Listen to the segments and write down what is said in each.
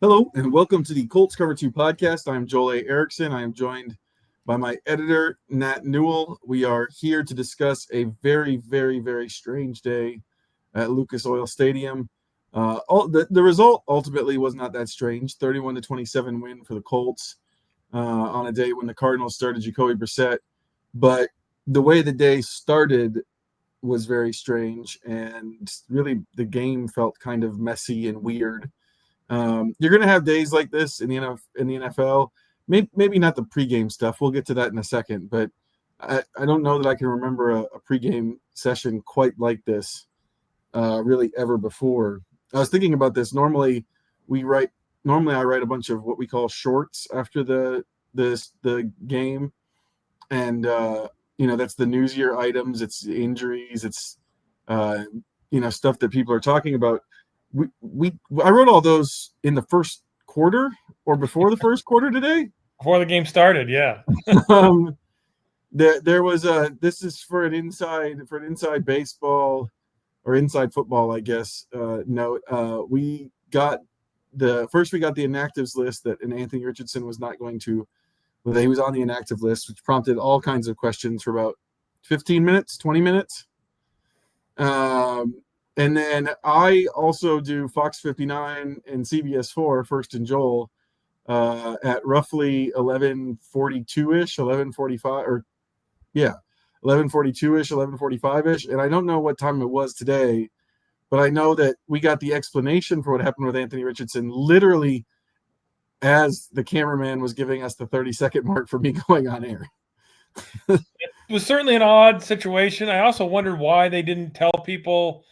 Hello, and welcome to the Colts Cover-2 Podcast. I'm Joel A. Erickson. I am joined by my editor, Nat Newell. We are here to discuss a very, very, very strange day at Lucas Oil Stadium. The result ultimately was not that strange, 31-27 win for the Colts on a day when the Cardinals started Jacoby Brissett. But the way the day started was very strange, and really the game felt kind of messy and weird. You're going to have days like this in the NFL. Maybe not the pregame stuff. We'll get to that in a second. But I don't know that I can remember a pregame session quite like this really ever before. I was thinking about this. Normally I write a bunch of what we call shorts after the game. And, that's the newsier items. It's injuries. It's, stuff that people are talking about. I wrote all those in the first quarter or before the first quarter today. Before the game started, yeah. There was this is for an inside baseball or inside football, I guess. Note. We got the inactives list that Anthony Richardson was not going to. Well, he was on the inactive list, which prompted all kinds of questions for about 15 minutes, 20 minutes. And then I also do Fox 59 and CBS 4, First and Joel, at roughly 11:42-ish, 11:42-ish, 11:45-ish. And I don't know what time it was today, but I know that we got the explanation for what happened with Anthony Richardson literally as the cameraman was giving us the 30-second mark for me going on air. It was certainly an odd situation. I also wondered why they didn't tell people,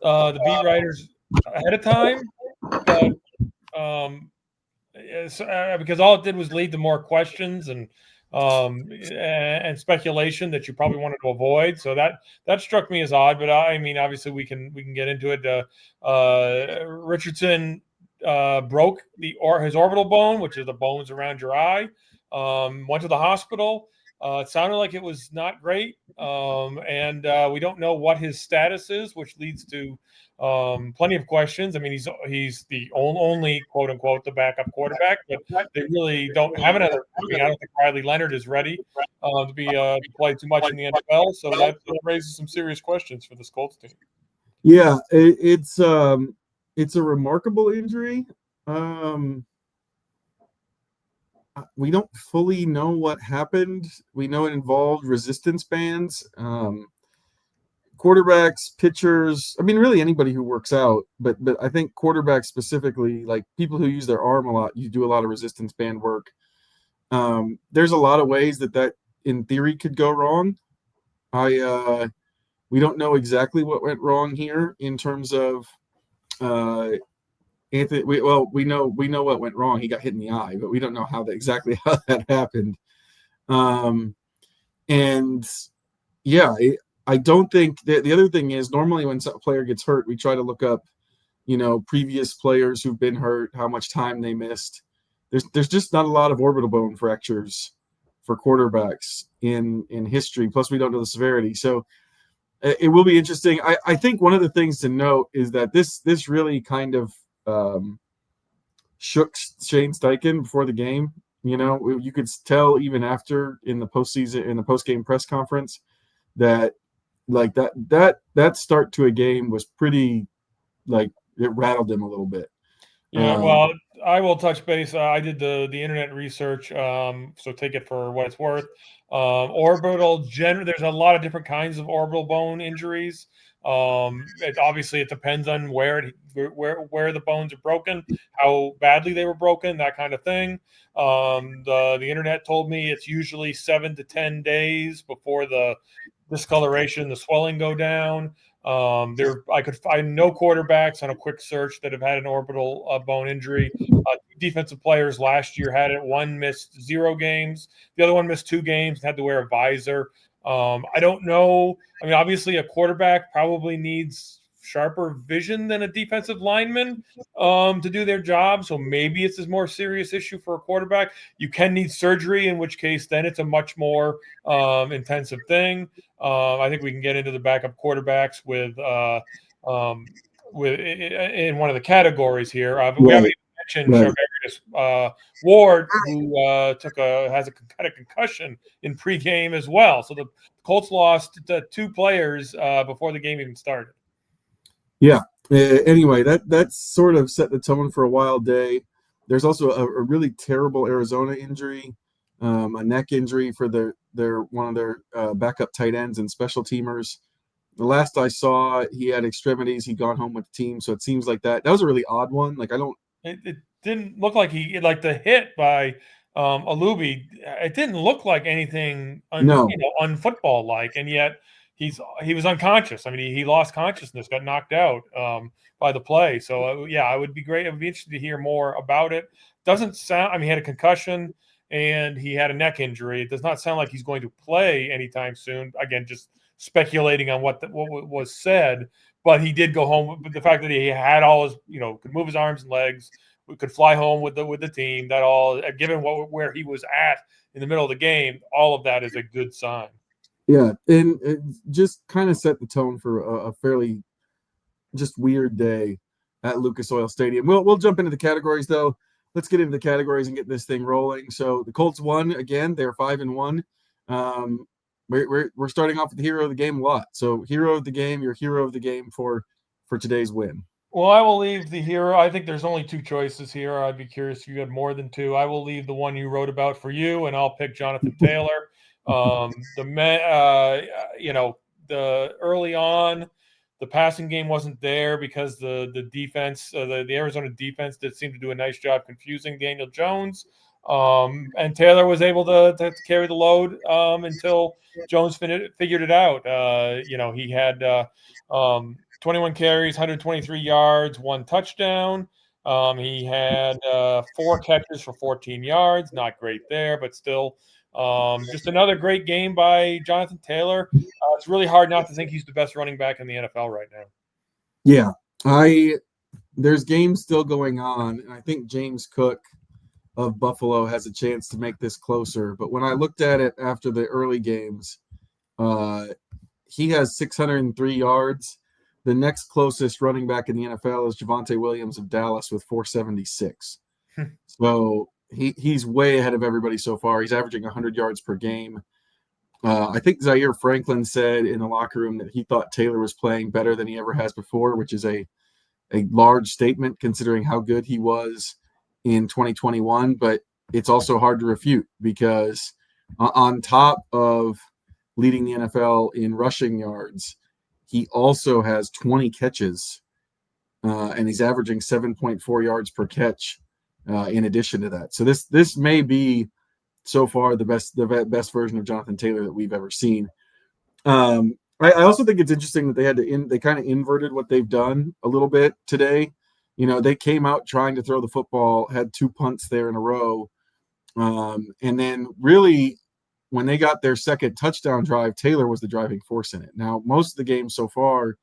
the beat writers, ahead of time, because all it did was lead to more questions and speculation that you probably wanted to avoid. So that struck me as odd. But I mean, obviously we can get into it. Richardson broke his orbital bone, which is the bones around your eye. Went to the hospital. It sounded like it was not great, and we don't know what his status is, which leads to plenty of questions. I mean, he's the only quote unquote the backup quarterback, but they really don't have another. I mean, I don't think Riley Leonard is ready to play too much in the NFL, so that raises some serious questions for this Colts team. Yeah, it's a remarkable injury. We don't fully know what happened. We know it involved resistance bands. Quarterbacks, pitchers, I mean, really anybody who works out, but I think quarterbacks specifically, like people who use their arm a lot, you do a lot of resistance band work. There's a lot of ways that in theory could go wrong. We don't know exactly what went wrong here in terms of Anthony. We know what went wrong. He got hit in the eye, but we don't know exactly how that happened. And yeah, I don't think the other thing is normally when a player gets hurt, we try to look up, previous players who've been hurt, how much time they missed. There's just not a lot of orbital bone fractures for quarterbacks in history. Plus, we don't know the severity, so it will be interesting. I think one of the things to note is that this really kind of shook Shane Steichen before the game. You could tell even after in the post-game press conference that that start to a game was pretty, it rattled him a little bit. Yeah, well, I will touch base. I did the internet research, so take it for what it's worth. There's a lot of different kinds of orbital bone injuries. It depends on where the bones are broken, how badly they were broken, that kind of thing. The internet told me it's usually 7 to 10 days before the discoloration, the swelling go down. I could find no quarterbacks on a quick search that have had an orbital bone injury. Defensive players last year had it. One missed 0 games. The other one missed 2 games and had to wear a visor. I don't know. I mean, obviously, a quarterback probably needs sharper vision than a defensive lineman to do their job. So maybe it's a more serious issue for a quarterback. You can need surgery, in which case then it's a much more intensive thing. I think we can get into the backup quarterbacks with in one of the categories here. We haven't mentioned Right. Charvarius Ward, who had a concussion in pregame as well. So the Colts lost 2 players before the game even started. Yeah. Anyway, that sort of set the tone for a wild day. There's also a really terrible Arizona injury, a neck injury for their one of their backup tight ends and special teamers. The last I saw, he had extremities. He'd gone home with the team, so it seems like that was a really odd one. Like It didn't look like like the hit by Alubi. It didn't look like anything no, unfootball like, and yet he was unconscious. I mean, he lost consciousness, got knocked out by the play. So yeah, I would be interested to hear more about it. Doesn't sound. I mean, he had a concussion and he had a neck injury. It does not sound like he's going to play anytime soon. Again, just speculating on what was said. But he did go home. But the fact that he had all his, could move his arms and legs, could fly home with the team. That all, given where he was at in the middle of the game, all of that is a good sign. yeah, and it just kind of set the tone for a fairly just weird day at Lucas Oil Stadium. We'll jump into the categories though. Let's get into the categories and get this thing rolling. So the Colts won again. They're 5-1. We're starting off with the hero of the game a lot. So hero of the game, your hero of the game for today's win. Well, I will leave the hero. I think there's only 2 choices here. I'd be curious if you had more than 2. I will leave the one you wrote about for you, and I'll pick Jonathan Taylor. The early on, the passing game wasn't there because the defense, the Arizona defense, did seem to do a nice job confusing Daniel Jones. And Taylor was able to carry the load until Jones figured it out. He had 21 carries, 123 yards, 1 touchdown. He had 4 catches for 14 yards. Not great there, but still just another great game by Jonathan Taylor. It's really hard not to think he's the best running back in the NFL right now. Yeah, there's games still going on, and I think James Cook of Buffalo has a chance to make this closer. But when I looked at it after the early games, he has 603 yards. The next closest running back in the NFL is Javonte Williams of Dallas with 476. So he's way ahead of everybody so far. He's averaging 100 yards per game. I think Zaire Franklin said in the locker room that he thought Taylor was playing better than he ever has before, which is a large statement considering how good he was in 2021. But it's also hard to refute because on top of leading the NFL in rushing yards, he also has 20 catches, and he's averaging 7.4 yards per catch in addition to that. So this may be so far the best version of Jonathan Taylor that we've ever seen. I also think it's interesting that they kind of inverted what they've done a little bit today. They came out trying to throw the football, had 2 punts there in a row, and then really when they got their second touchdown drive, Taylor was the driving force in it. Now, most of the game so far,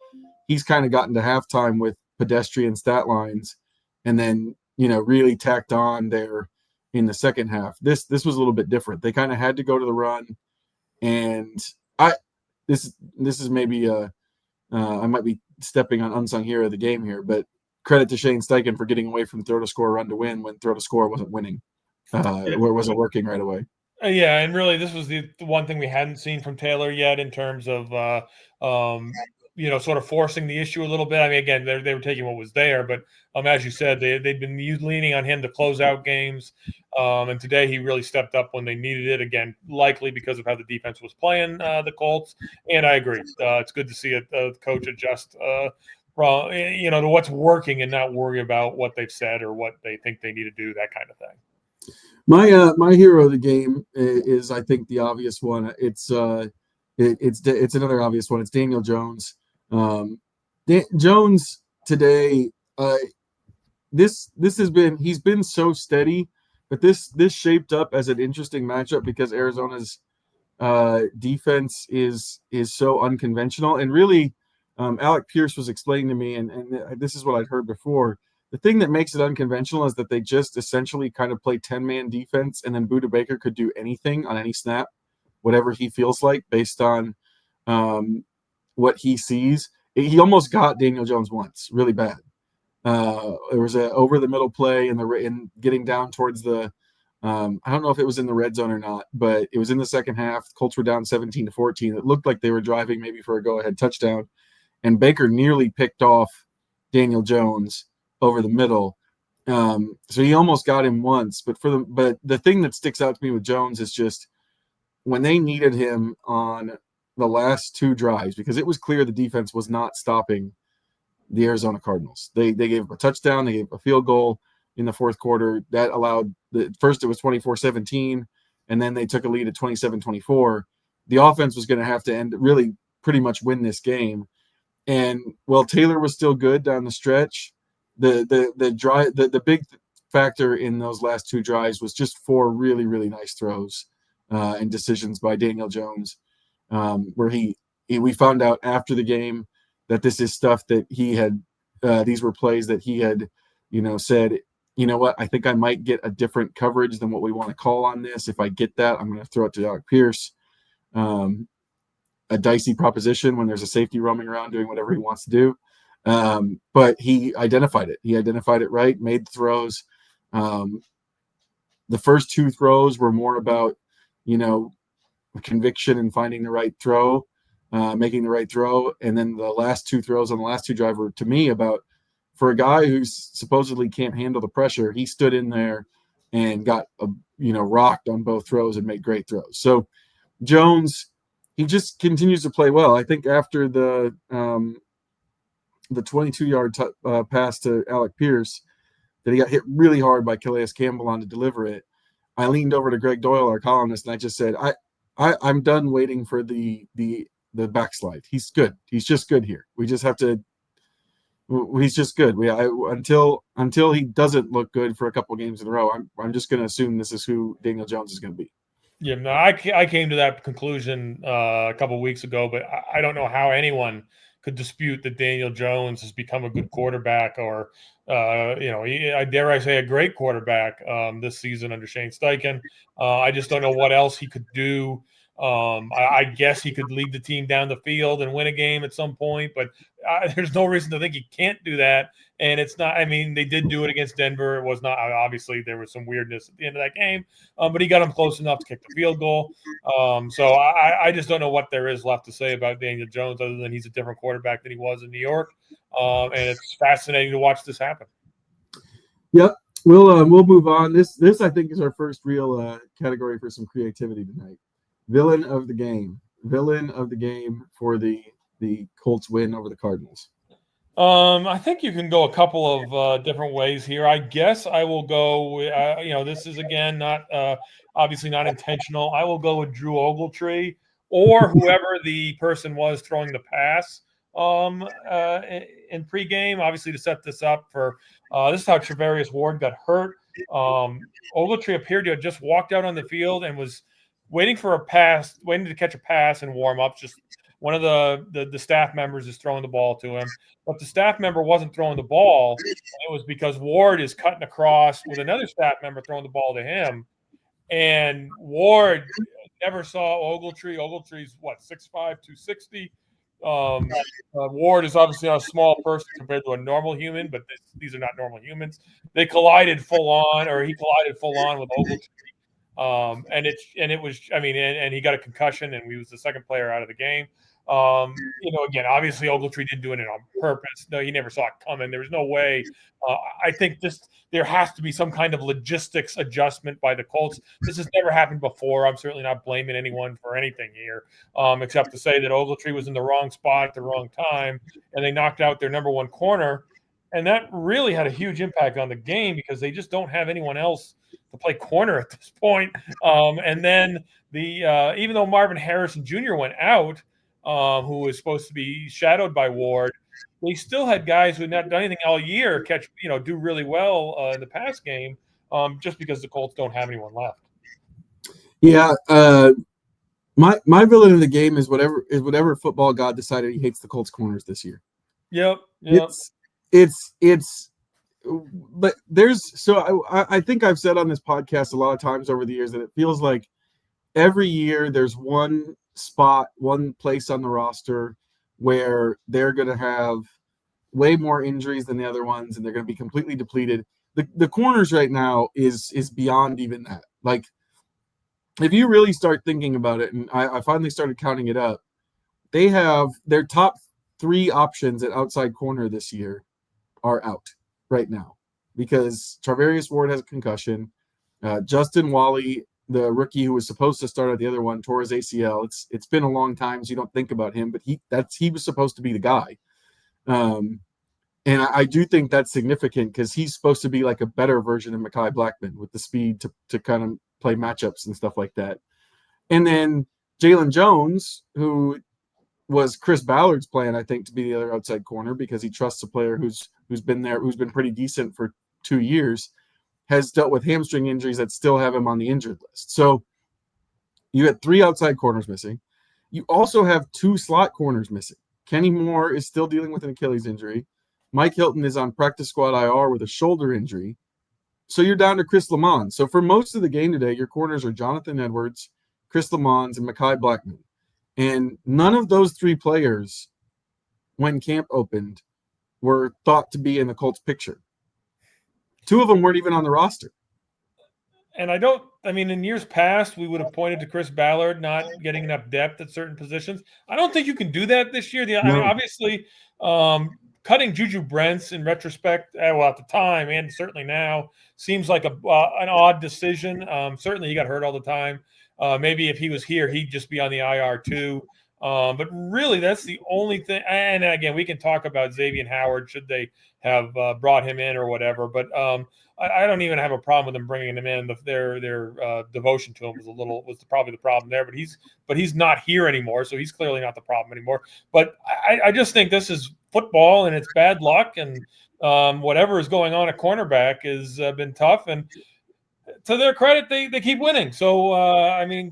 he's kind of gotten to halftime with pedestrian stat lines and then, really tacked on there in the second half. This was a little bit different. They kind of had to go to the run, and this is maybe I might be stepping on unsung hero of the game here, but credit to Shane Steichen for getting away from throw to score, run to win when throw to score wasn't winning, or wasn't working right away. Yeah, and really, this was the one thing we hadn't seen from Taylor yet in terms of sort of forcing the issue a little bit. I mean, again, they were taking what was there, but as you said, they'd been leaning on him to close out games, and today he really stepped up when they needed it. Again, likely because of how the defense was playing the Colts. And I agree, it's good to see a coach adjust to what's working and not worry about what they've said or what they think they need to do, that kind of thing. My hero of the game is, I think, the obvious one. It's another obvious one. It's Daniel Jones. Jones today. He's been so steady, but this shaped up as an interesting matchup because Arizona's defense is so unconventional, and really, Alec Pierce was explaining to me, and this is what I'd heard before. The thing that makes it unconventional is that they just essentially kind of play 10-man defense, and then Budda Baker could do anything on any snap, whatever he feels like, based on what he sees. He almost got Daniel Jones once, really bad. There was a over the middle play in getting down towards the. I don't know if it was in the red zone or not, but it was in the second half. Colts were down 17-14. It looked like they were driving maybe for a go-ahead touchdown, and Baker nearly picked off Daniel Jones over the middle. So he almost got him once, but the thing that sticks out to me with Jones is just when they needed him on the last two drives, because it was clear the defense was not stopping the Arizona Cardinals. They gave up a touchdown, they gave up a field goal in the fourth quarter. That allowed first it was 24-17, and then they took a lead at 27-24. The offense was going to have to really pretty much win this game. And while Taylor was still good down the stretch, the big factor in those last two drives was just four really, really nice throws and decisions by Daniel Jones, where we found out after the game that this is stuff that he had, these were plays that he had, said, you know what, I think I might get a different coverage than what we want to call on this. If I get that, I'm going to throw it to Alec Pierce. A dicey proposition when there's a safety roaming around doing whatever he wants to do. But he identified it. He identified it right, made the throws. The first two throws were more about, conviction and finding the right throw, making the right throw. And then the last two throws on the last two drives were, to me, about, for a guy who supposedly can't handle the pressure, he stood in there and got, rocked on both throws and made great throws. So Jones, he just continues to play well. I think after the 22-yard pass to Alec Pierce that he got hit really hard by Calais Campbell on to deliver it, I leaned over to Greg Doyle, our columnist, and I just said, I'm done waiting for the backslide. He's good. He's just good here. We just have to. He's just good. Until he doesn't look good for a couple games in a row, I'm just going to assume this is who Daniel Jones is going to be. Yeah, no, I came to that conclusion a couple of weeks ago, but I don't know how anyone could dispute that Daniel Jones has become a good quarterback, or I dare I say a great quarterback this season under Shane Steichen. I just don't know what else he could do. I guess he could lead the team down the field and win a game at some point, but there's no reason to think he can't do that. And it's not, I mean, they did do it against Denver. It was not, obviously there was some weirdness at the end of that game, but he got them close enough to kick the field goal. So I just don't know what there is left to say about Daniel Jones other than he's a different quarterback than he was in New York. And it's fascinating to watch this happen. Yep. We'll move on. This I think is our first real category for some creativity tonight. Villain of the game for the Colts win over the Cardinals. I think you can go a couple of different ways here. I guess I will go. This is again not obviously not intentional. I will go with Drew Ogletree or whoever the person was throwing the pass in pregame. Obviously, to set this up for this is how Trevarius Ward got hurt. Ogletree appeared to have just walked out on the field and was waiting for a pass, waiting to catch a pass and warm up. Just one of the staff members is throwing the ball to him, but the staff member wasn't throwing the ball. It was because Ward is cutting across with another staff member throwing the ball to him, and Ward never saw Ogletree. Ogletree's 6'5", 260. Ward is obviously not a small person compared to a normal human, but these are not normal humans. They collided full on, or he collided full on with Ogletree. And it was, I mean, and he got a concussion, and he was the second player out of the game. Again, obviously Ogletree didn't do it on purpose. No, he never saw it coming. There was no way. I think there has to be some kind of logistics adjustment by the Colts. This has never happened before. I'm certainly not blaming anyone for anything here, except to say that Ogletree was in the wrong spot at the wrong time, and they knocked out their number one corner. And that really had a huge impact on the game because they just don't have anyone else to play corner at this point. And then even though Marvin Harrison Jr. went out, who was supposed to be shadowed by Ward, they still had guys who had not done anything all year do really well in the pass game, just because the Colts don't have anyone left. Yeah, my villain of the game is whatever football god decided he hates the Colts corners this year. Yep. It's but I think I've said on this podcast a lot of times over the years that it feels like every year there's one spot, one place on the roster where they're going to have way more injuries than the other ones, and they're going to be completely depleted. The corners right now is beyond even that. Like, if you really start thinking about it, and I finally started counting it up, they have their top 3 options at outside corner this year are out right now because Charvarius Ward has a concussion. Justin Wally, the rookie who was supposed to start at the other one, tore his ACL. It's been a long time, so you don't think about him, but he was supposed to be the guy. And I do think that's significant because he's supposed to be like a better version of Mekhi Blackmon with the speed to kind of play matchups and stuff like that. And then Jalen Jones, who was Chris Ballard's plan, I think, to be the other outside corner because he trusts a player who's been there, who's been pretty decent for 2 years, has dealt with hamstring injuries that still have him on the injured list. So you had 3 outside corners missing. You also have 2 slot corners missing. Kenny Moore is still dealing with an Achilles injury. Mike Hilton is on practice squad IR with a shoulder injury. So you're down to Chris Lamont. So for most of the game today, your corners are Jonathan Edwards, Chris Lamont, and Mekhi Blackmon. And none of those 3 players, when camp opened, were thought to be in the Colts picture. 2 of them weren't even on the roster. And in years past, we would have pointed to Chris Ballard not getting enough depth at certain positions. I don't think you can do that this year. I mean, obviously, cutting Juju Brents in retrospect, at the time and certainly now, seems like an odd decision. Certainly, he got hurt all the time. Maybe if he was here, he'd just be on the IR too. But really, that's the only thing. And again, we can talk about Xavier Howard, should they have brought him in or whatever. But I don't even have a problem with them bringing him in. Their devotion to him was probably the problem there. But he's not here anymore, so he's clearly not the problem anymore. But I just think this is football, and it's bad luck, and whatever is going on at cornerback has been tough. And to their credit, they keep winning. So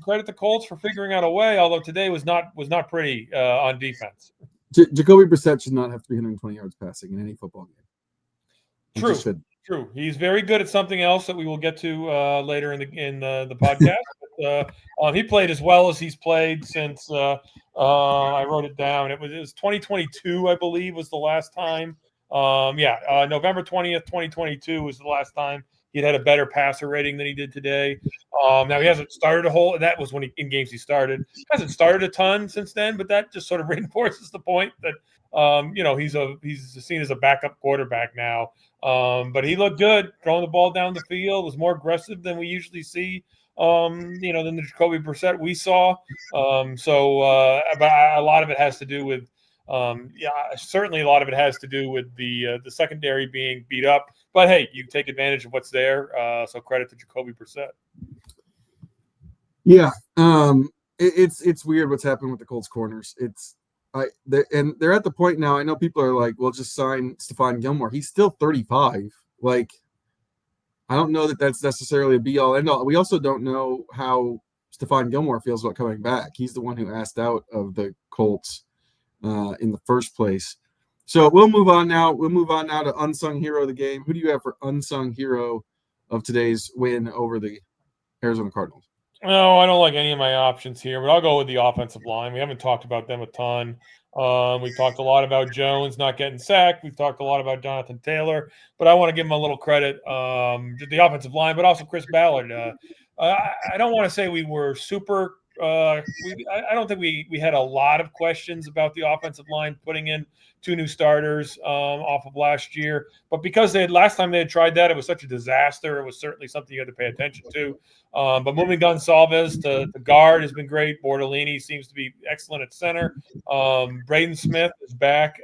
credit the Colts for figuring out a way. Although today was not pretty on defense. Jacoby Brissett should not have 320 yards passing in any football game. True. He's very good at something else that we will get to later in the podcast. But, he played as well as he's played since I wrote it down. It was 2022, I believe, was the last time. November 20th, 2022 was the last time he'd had a better passer rating than he did today. Now he hasn't started a whole. That was in games he started. Hasn't started a ton since then, but that just sort of reinforces the point that he's seen as a backup quarterback now. But he looked good throwing the ball down the field. Was more aggressive than we usually see. Than the Jacoby Brissett we saw. But a lot of it has to do with. Certainly a lot of it has to do with the secondary being beat up. But hey, you take advantage of what's there. So credit to Jacoby Brissett. Yeah, it's weird what's happened with the Colts corners. They're at the point now. I know people are like, "Well, just sign Stephon Gilmore." He's still 35. Like, I don't know that that's necessarily a be all end all. We also don't know how Stephon Gilmore feels about coming back. He's the one who asked out of the Colts in the first place. So we'll move on now. We'll move on now to unsung hero of the game. Who do you have for unsung hero of today's win over the Arizona Cardinals? No, I don't like any of my options here, but I'll go with the offensive line. We haven't talked about them a ton. We talked a lot about Jones not getting sacked. We've talked a lot about Jonathan Taylor, but I want to give him a little credit to the offensive line, but also Chris Ballard. I don't want to say we were super I don't think we had a lot of questions about the offensive line putting in 2 new starters off of last year, but because last time they had tried that, it was such a disaster. It was certainly something you had to pay attention to. But moving Gonsalves to guard has been great. Bordolini seems to be excellent at center. Braden Smith is back,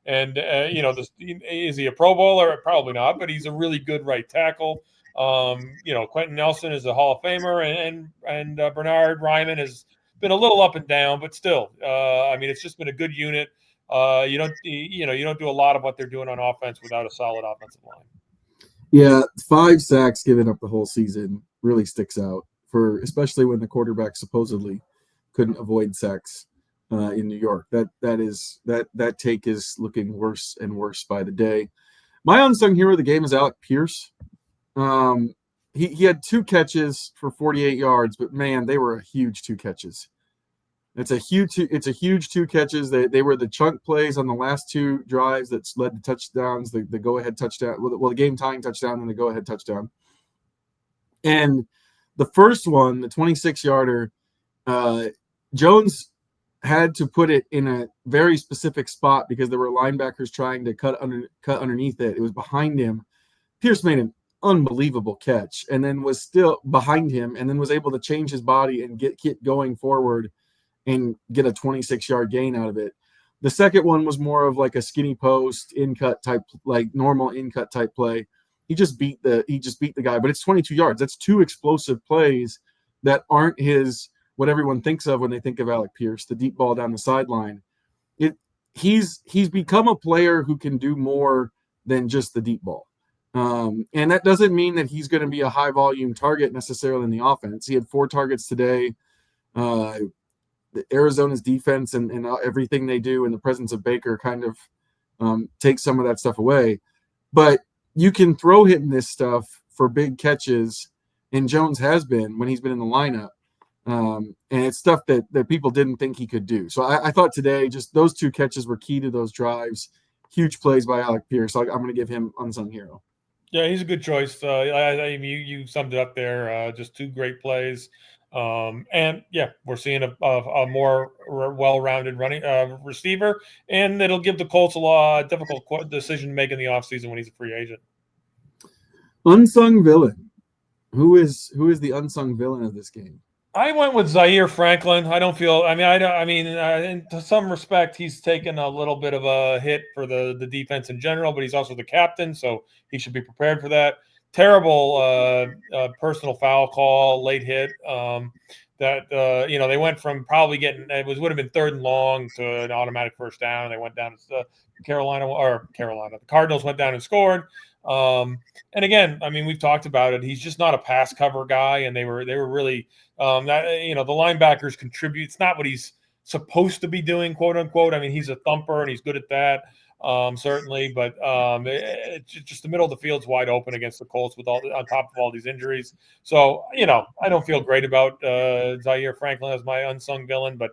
is he a Pro Bowler? Probably not, but he's a really good right tackle. Quentin Nelson is a Hall of Famer, and Bernard Ryman has been a little up and down, but still, it's just been a good unit. You don't do a lot of what they're doing on offense without a solid offensive line. Yeah, 5 sacks given up the whole season really sticks out, especially when the quarterback supposedly couldn't avoid sacks in New York. That take is looking worse and worse by the day. My unsung hero of the game is Alec Pierce. He had 2 catches for 48 yards, but man, they were huge 2 catches. It's a huge two catches. They were the chunk plays on the last two drives that led to touchdowns, the go-ahead touchdown, the game-tying touchdown and the go-ahead touchdown. And the first one, the 26-yarder, Jones had to put it in a very specific spot because there were linebackers trying to cut underneath it. It was behind him. Pierce made an unbelievable catch and then was still behind him and then was able to change his body and get going forward and get a 26-yard gain out of it. The second one was more of like a skinny post in-cut type, like normal in-cut type play. He just beat the guy, but it's 22 yards. That's two explosive plays that aren't what everyone thinks of when they think of Alec Pierce, the deep ball down the sideline. He's become a player who can do more than just the deep ball. And that doesn't mean that he's going to be a high volume target necessarily in the offense. He had 4 targets today. Arizona's defense and everything they do in the presence of Baker kind of takes some of that stuff away. But you can throw him this stuff for big catches, and Jones has been when he's been in the lineup. And it's stuff that people didn't think he could do. So I thought today just those 2 catches were key to those drives. Huge plays by Alec Pierce. I'm going to give him unsung hero. Yeah, he's a good choice. You summed it up there. Just 2 great plays. And yeah, we're seeing a more well-rounded running receiver, and it'll give the Colts a difficult decision to make in the offseason when he's a free agent. Unsung villain. Who is the unsung villain of this game? I went with Zaire Franklin. I don't feel. To some respect, he's taken a little bit of a hit for the defense in general, but he's also the captain, so he should be prepared for that. Terrible personal foul call, late hit. They went from probably getting would have been 3rd and long to an automatic first down. They went down to Carolina. The Cardinals went down and scored. And again, we've talked about it. He's just not a pass cover guy, and they were really the linebackers contribute. It's not what he's supposed to be doing, quote unquote. He's a thumper and he's good at that. Certainly, but just the middle of the field's wide open against the Colts on top of all these injuries. So, I don't feel great about Zaire Franklin as my unsung villain, but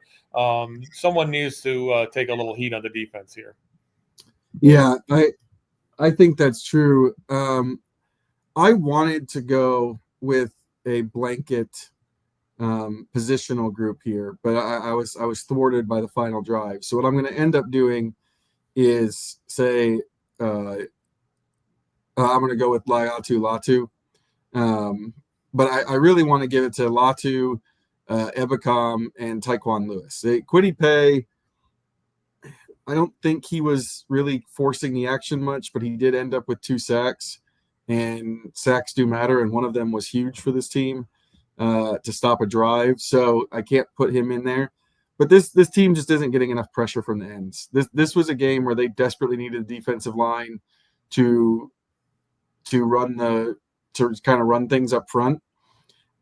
someone needs to take a little heat on the defense here. Yeah, I think that's true. I wanted to go with a blanket positional group here, but I was thwarted by the final drive. So what I'm going to end up doing is say I'm going to go with Latu. But I really want to give it to Latu, Ebicom, and Taekwon Lewis. Kwity Paye, I don't think he was really forcing the action much, but he did end up with 2 sacks, and sacks do matter, and one of them was huge for this team to stop a drive. So I can't put him in there. But this team just isn't getting enough pressure from the ends. This was a game where they desperately needed a defensive line to kind of run things up front.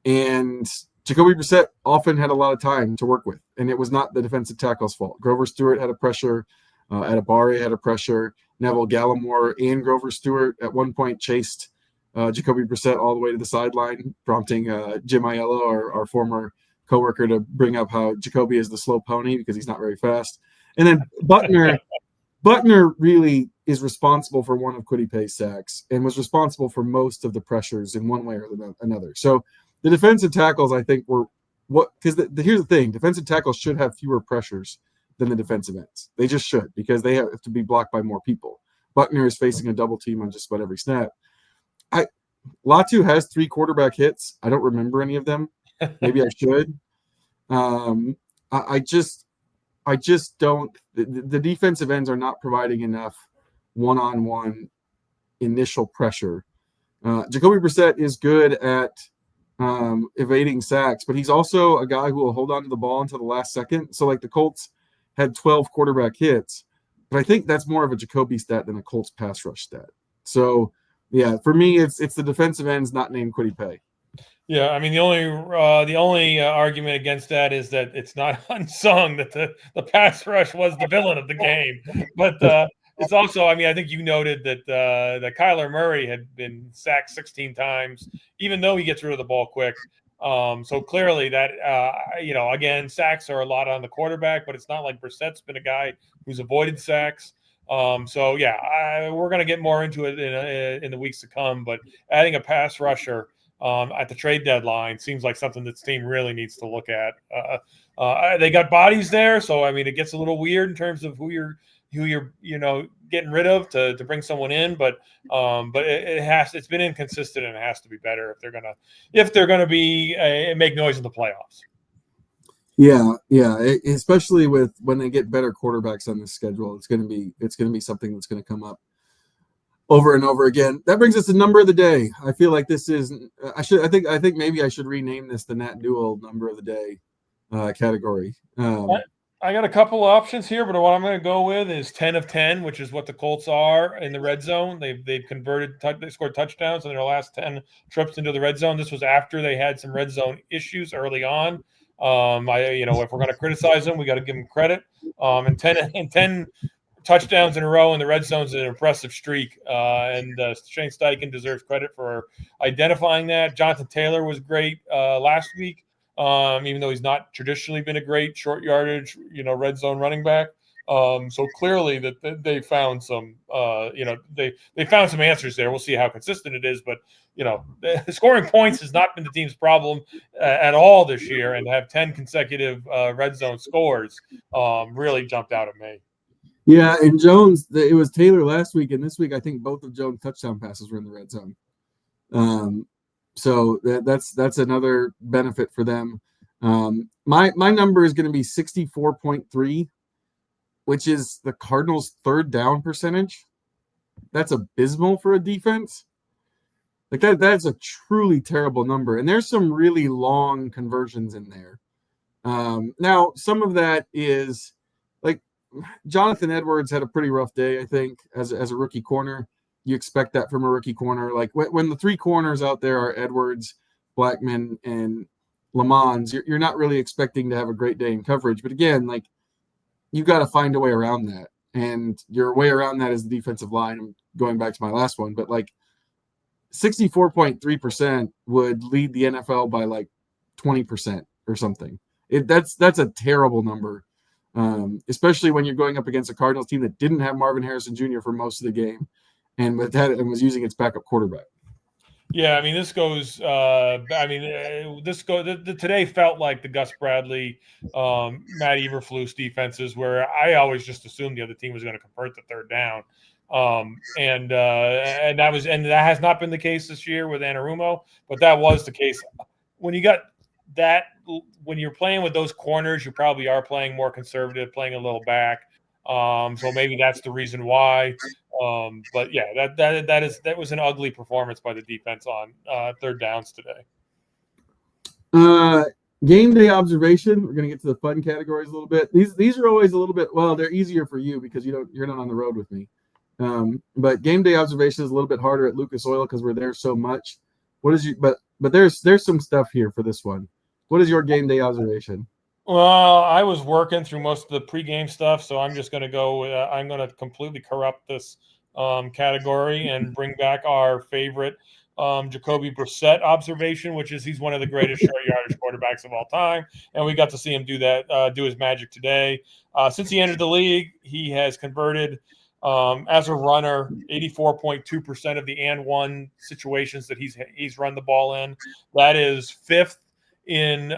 And Jacoby Brissett often had a lot of time to work with, and it was not the defensive tackle's fault. Grover Stewart had a pressure. Adibari had a pressure. Neville Gallimore and Grover Stewart at one point chased Jacoby Brissett all the way to the sideline, prompting Jim Aiello, our former coworker, to bring up how Jacoby is the slow pony because he's not very fast. And then Butner really is responsible for one of Kwity Paye's sacks and was responsible for most of the pressures in one way or another. So the defensive tackles, I think, were here's the thing: defensive tackles should have fewer pressures than the defensive ends. They just should, because they have to be blocked by more people. Buckner is facing a double team on just about every snap. Latu has 3 quarterback hits. I don't remember any of them. Maybe I should. I just don't. The defensive ends are not providing enough one-on-one initial pressure. Jacoby Brissett is good at evading sacks, but he's also a guy who will hold on to the ball until the last second. So like the Colts had 12 quarterback hits, but I think that's more of a Jacoby stat than a Colts pass rush stat. So yeah, for me, it's the defensive ends not named Kwity Paye. Yeah, the only argument against that is that it's not unsung that the pass rush was the villain of the game. But it's also, I think you noted that Kyler Murray had been sacked 16 times, even though he gets rid of the ball quick. So clearly that, again, sacks are a lot on the quarterback, but it's not like Brissett's been a guy who's avoided sacks. We're going to get more into it in the weeks to come, but adding a pass rusher at the trade deadline seems like something this team really needs to look at. They got bodies there, so I mean, it gets a little weird in terms of who you're getting rid of to bring someone in, but it's been inconsistent and it has to be better if they're gonna be make noise in the playoffs. Yeah, especially with when they get better quarterbacks on this schedule, it's gonna be something that's gonna come up over and over again. That brings us to number of the day. I feel like this is I think maybe I should rename this the Nat Newell number of the day category. I got a couple options here, but what I'm going to go with is 10 of 10, which is what the Colts are in the red zone. They've converted, they scored touchdowns in their last 10 trips into the red zone. This was after they had some red zone issues early on. If we're going to criticize them, we got to give them credit. And 10 touchdowns in a row in the red zone is an impressive streak. Shane Steichen deserves credit for identifying that. Jonathan Taylor was great last week. Even though he's not traditionally been a great short yardage, red zone running back. So clearly that they found some, they found some answers there. We'll see how consistent it is, but scoring points has not been the team's problem at all this year, and to have 10 consecutive red zone scores really jumped out at me. Yeah, and Jones, it was Taylor last week, and this week I think both of Jones' touchdown passes were in the red zone. So that's another benefit for them. My number is going to be 64.3, which is the Cardinals' third down percentage. That's abysmal for a defense. Like that's a truly terrible number. And there's some really long conversions in there. Now, some of that is like Jonathan Edwards had a pretty rough day, I think, as a rookie corner. You expect that from a rookie corner. Like when the three corners out there are Edwards, Blackman, and Lamons, you're not really expecting to have a great day in coverage. But again, like you've got to find a way around that. And your way around that is the defensive line. I'm going back to my last one, but like 64.3% would lead the NFL by like 20% or something. That's a terrible number, especially when you're going up against a Cardinals team that didn't have Marvin Harrison Jr. for most of the game. And was using its backup quarterback. Yeah, I mean, today felt like the Gus Bradley, Matt Eberflus defenses, where I always just assumed the other team was going to convert the third down, and that has not been the case this year with Anarumo, but that was the case when you got that. When you're playing with those corners, you probably are playing more conservative, playing a little back. So maybe that's the reason why. But yeah, that was an ugly performance by the defense on third downs today. Game day observation. We're gonna get to the fun categories a little bit. These are always a little bit, well, they're easier for you because you're not on the road with me. But game day observation is a little bit harder at Lucas Oil because we're there so much. But there's some stuff here for this one. What is your game day observation? Well, I was working through most of the pregame stuff, so I'm just going to go. I'm going to completely corrupt this category and bring back our favorite Jacoby Brissett observation, which is he's one of the greatest short yardage quarterbacks of all time, and we got to see him do that, do his magic today. Since he entered the league, he has converted as a runner 84.2% of the and one situations that he's run the ball in. That is fifth in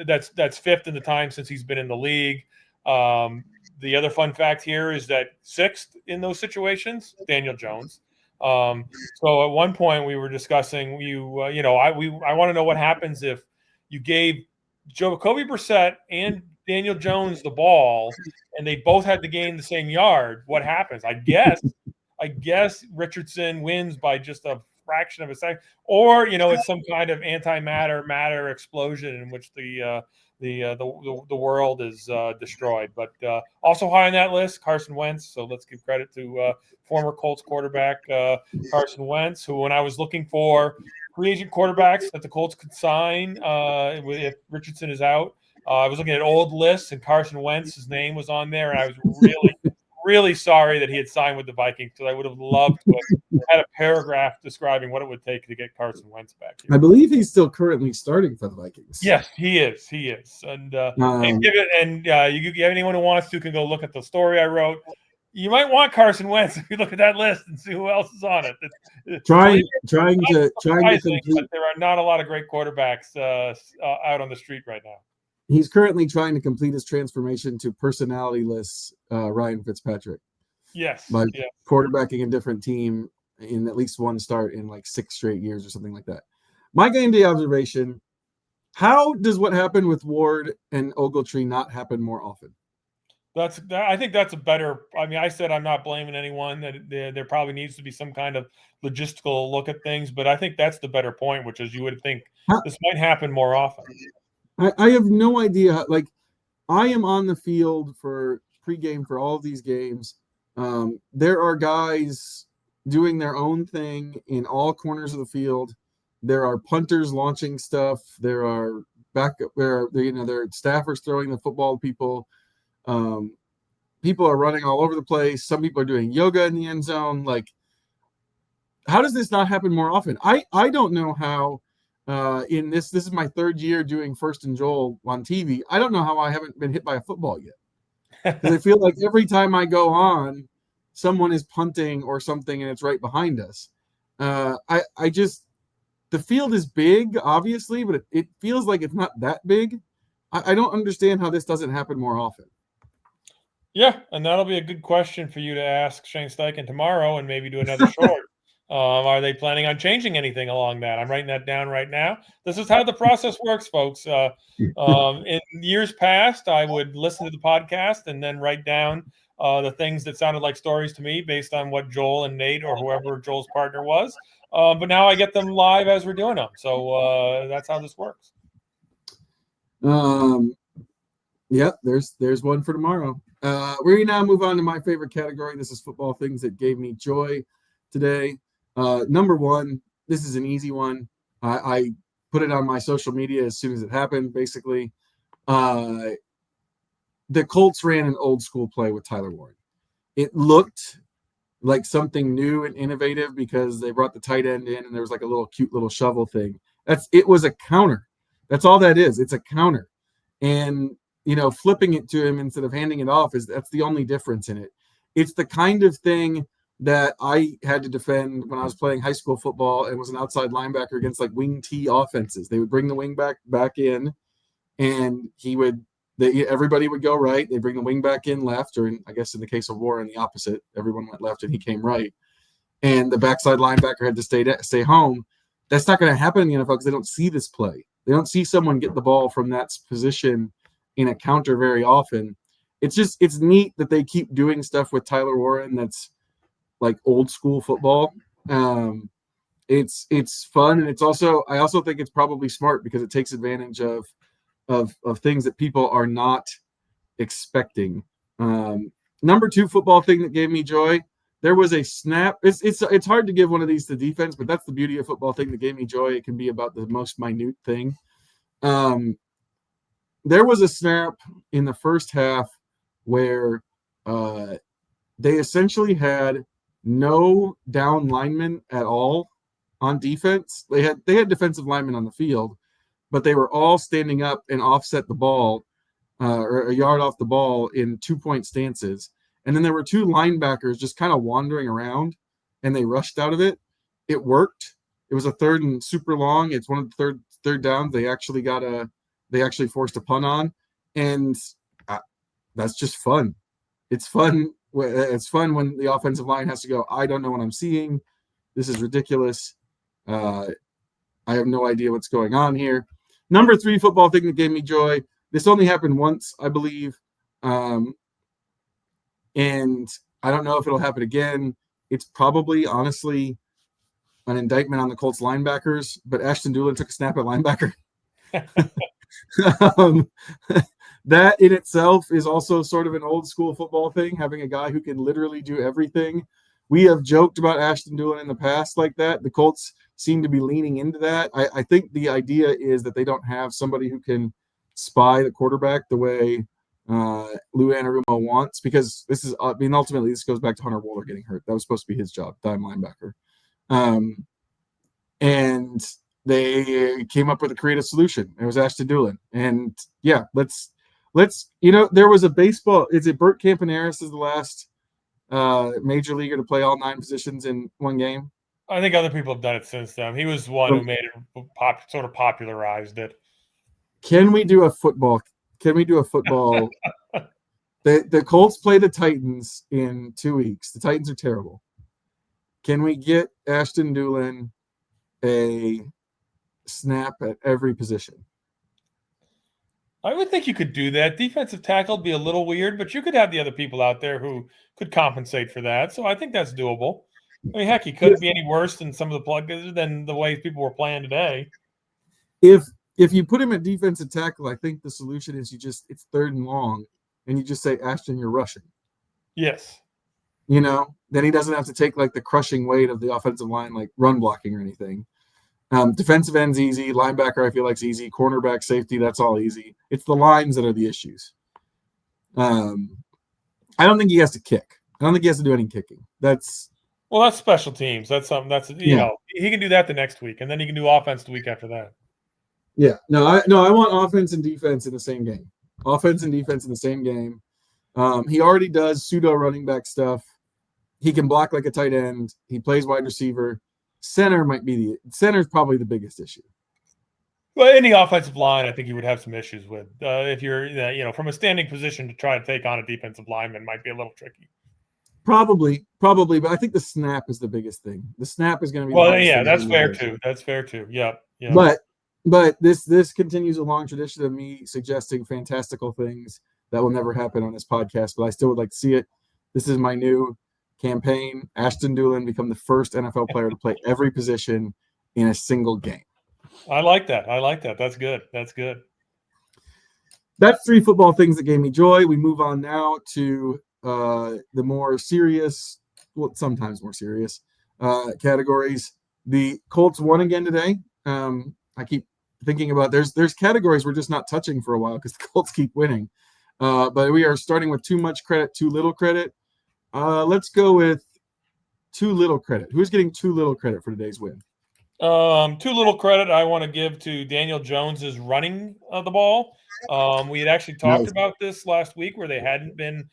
that's fifth in the time since he's been in the league. The other fun fact here is that sixth in those situations, Daniel Jones. So at one point we were discussing I want to know what happens if you gave Jacoby Brissett and Daniel Jones the ball and they both had to gain the same yard. What happens? I guess Richardson wins by just a fraction of a second, or it's some kind of matter explosion in which the world is destroyed. But also high on that list, Carson Wentz. So let's give credit to former Colts quarterback Carson Wentz, who, when I was looking for free agent quarterbacks that the Colts could sign if Richardson is out, I was looking at old lists, and Carson Wentz's name was on there, and I was really sorry that he had signed with the Vikings because I would have loved to have had a paragraph describing what it would take to get Carson Wentz back here. I believe he's still currently starting for the Vikings. Yes, he is. He is. And you anyone who wants to can go look at the story I wrote. You might want Carson Wentz if you look at that list and see who else is on it. Trying to complete. But there are not a lot of great quarterbacks out on the street right now. He's currently trying to complete his transformation to personality-less Ryan Fitzpatrick. Yes. By quarterbacking a different team in at least one start in like 6 straight years or something like that. My game day observation: how does what happened with Ward and Ogletree not happen more often? I think that's a better. I mean, I said I'm not blaming anyone. That there probably needs to be some kind of logistical look at things, but I think that's the better point, which is you would think this might happen more often. I have no idea. Like, I am on the field for pregame for all of these games. There are guys doing their own thing in all corners of the field. There are punters launching stuff. There are there are staffers throwing the football. People are running all over the place. Some people are doing yoga in the end zone. Like, how does this not happen more often? I don't know how. In this is my 3rd year doing First and Joel on TV. I don't know how I haven't been hit by a football yet. Because I feel like every time I go on, someone is punting or something, and it's right behind us. The field is big, obviously, but it feels like it's not that big. I don't understand how this doesn't happen more often. Yeah, and that'll be a good question for you to ask Shane Steichen tomorrow and maybe do another short. Are they planning on changing anything along that? I'm writing that down right now. This is how the process works, folks. In years past, I would listen to the podcast and then write down the things that sounded like stories to me based on what Joel and Nate or whoever Joel's partner was. But now I get them live as we're doing them. So that's how this works. Yeah, there's one for tomorrow. We now move on to my favorite category. This is football things that gave me joy today. Number one, this is an easy one. I put it on my social media as soon as it happened, basically. The Colts ran an old school play with Tyler Warren. It looked like something new and innovative because they brought the tight end in and there was like a little cute little shovel thing. It was a counter. That's all that is. It's a counter. And, flipping it to him instead of handing it off that's the only difference in it. It's the kind of thing that I had to defend when I was playing high school football and was an outside linebacker against like wing T offenses. They would bring the wing back in, and everybody would go right. They bring the wing back in left, or I guess in the case of Warren, the opposite. Everyone went left and he came right, and the backside linebacker had to stay home. That's not going to happen in the NFL because they don't see this play. They don't see someone get the ball from that position in a counter very often. It's neat that they keep doing stuff with Tyler Warren that's like old school football. It's fun, and I also think it's probably smart because it takes advantage of things that people are not expecting. Number 2 football thing that gave me joy. There was a snap. It's hard to give one of these to defense, but that's the beauty of football thing that gave me joy. It can be about the most minute thing. There was a snap in the first half where they essentially had no down linemen at all on defense. They had defensive linemen on the field, but they were all standing up and offset the ball or a yard off the ball in 2-point stances. And then there were 2 linebackers just kind of wandering around, and they rushed out of it. It worked. It was a 3rd and super long. It's one of the third downs. They actually forced a punt on, and that's just fun. It's fun. It's fun when the offensive line has to go, I don't know what I'm seeing. This is ridiculous. I have no idea what's going on here. Number 3 football thing that gave me joy. This only happened once, I believe. And I don't know if it'll happen again. It's probably, honestly, an indictment on the Colts linebackers, but Ashton Dulin took a snap at linebacker. That in itself is also sort of an old school football thing, having a guy who can literally do everything. We have joked about Ashton Dulin in the past like that. The Colts seem to be leaning into that. I think the idea is that they don't have somebody who can spy the quarterback the way Lou Anarumo wants, because ultimately this goes back to Hunter Wohler getting hurt. That was supposed to be his job, dime linebacker. And they came up with a creative solution. It was Ashton Dulin. And yeah, let's there was a baseball. Is it Bert Campaneris is the last major leaguer to play all 9 positions in one game? I think other people have done it since then. He was one who made it sort of popularized it. Can we do a football? The Colts play the Titans in 2 weeks. The Titans are terrible. Can we get Ashton Dulin a snap at every position? I would think you could do that. Defensive tackle would be a little weird, but you could have the other people out there who could compensate for that. So I think that's doable. I mean, heck, he couldn't be any worse than some of the plugs than the way people were playing today. If you put him at defensive tackle, I think the solution is it's 3rd and long, and you just say, Ashton, you're rushing. Yes. Then he doesn't have to take like the crushing weight of the offensive line, like run blocking or anything. Defensive end's easy. Linebacker, I feel like, is easy. Cornerback, safety, that's all easy. It's the lines that are the issues. I don't think he has to kick. I don't think he has to do any kicking. That's special teams. That's something. He can do that the next week, and then he can do offense the week after that. Yeah. I want offense and defense in the same game. Offense and defense in the same game. He already does pseudo running back stuff. He can block like a tight end. He plays wide receiver. Center's probably the biggest issue. Well, any offensive line, I think you would have some issues with. If you're, from a standing position to try to take on a defensive lineman might be a little tricky. Probably, but I think the snap is the biggest thing. The snap is going to be. Well, yeah, that's fair too. That's fair too. Yep. But this continues a long tradition of me suggesting fantastical things that will never happen on this podcast, but I still would like to see it. This is my new campaign. Ashton Dulin become the first NFL player to play every position in a single game. I like that. That's good. That's 3 football things that gave me joy. We move on now to the more serious, sometimes more serious categories. The Colts won again today. I keep thinking about there's categories we're just not touching for a while because the Colts keep winning. But we are starting with too much credit, too little credit. Let's go with too little credit. Who's getting too little credit for today's win? Too little credit I want to give to Daniel Jones's running of the ball. We had actually talked about this last week where they hadn't been